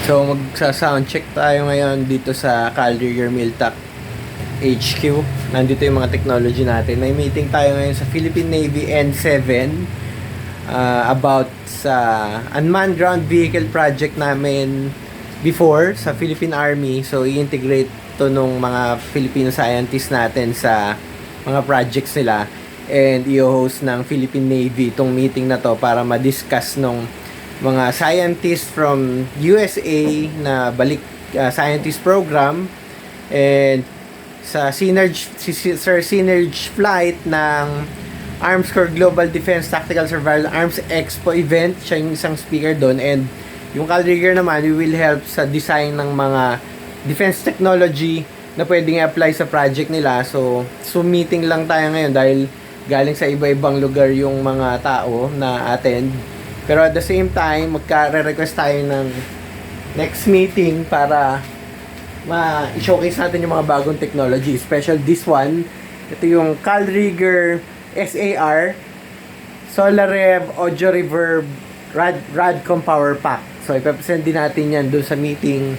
So magsa-sound check tayo ngayon dito sa Calrigger Miltac HQ. Nandito yung mga technology natin. May meeting tayo ngayon sa Philippine Navy N7 about sa unmanned ground vehicle project namin before sa Philippine Army. So i-integrate to nung mga Filipino scientists natin sa mga projects nila and i-host ng Philippine Navy itong meeting na to para ma-discuss nung mga scientists from USA na balik scientist program and sa Sir Synergy flight ng Arms Corps Global Defense Tactical Survival Arms Expo event. Siya yung isang speaker doon, and yung Calrigger naman, we will help sa design ng mga defense technology na pwedeng i-apply sa project nila. So meeting lang tayo ngayon dahil galing sa iba-ibang lugar yung mga tao na attend. Pero at the same time, magka-request tayo ng next meeting para ma-showcase natin yung mga bagong technology. Special this one, ito yung Calrigger SAR SolarRev Audio Reverb Radcom Power Pack. So ipapresent din natin yan doon sa meeting.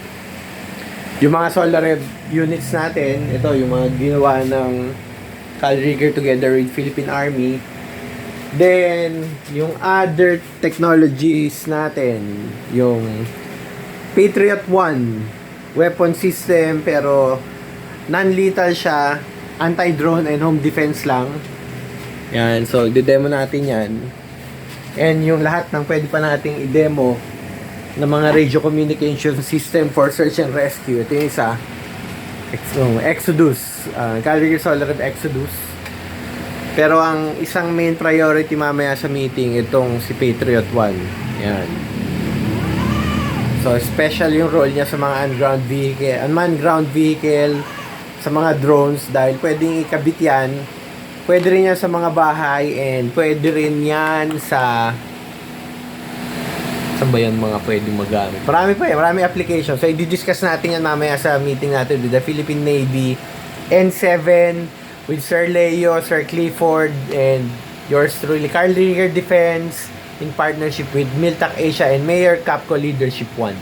Yung mga SolarRev units natin, ito yung mga ginawa ng Calrigger together with Philippine Army. Then, yung other technologies natin, yung Patriot 1 weapon system, pero non-lethal siya, anti-drone and home defense lang. Yan, so i-demo natin yan. And yung lahat ng pwede pa nating i-demo ng mga radio communication system for search and rescue. Ito yung isa, Exodus, Calrigger SolarRev Exodus. Pero ang isang main priority mamaya sa meeting, itong si Patriot 1. Yan. So, special yung role niya sa mga unmanned ground vehicle, sa mga drones, dahil pwedeng ikabit yan. Pwede rin yan sa mga bahay, and pwede rin yan sa... Saan ba yan mga pwedeng magamit? Marami pa yan, marami application. So, i-discuss natin yan mamaya sa meeting natin with the Philippine Navy N7, with Sir Leo, Sir Clifford, and yours truly, Calrigger Defense, in partnership with Miltac Asia and Mayor Capco Leadership 1.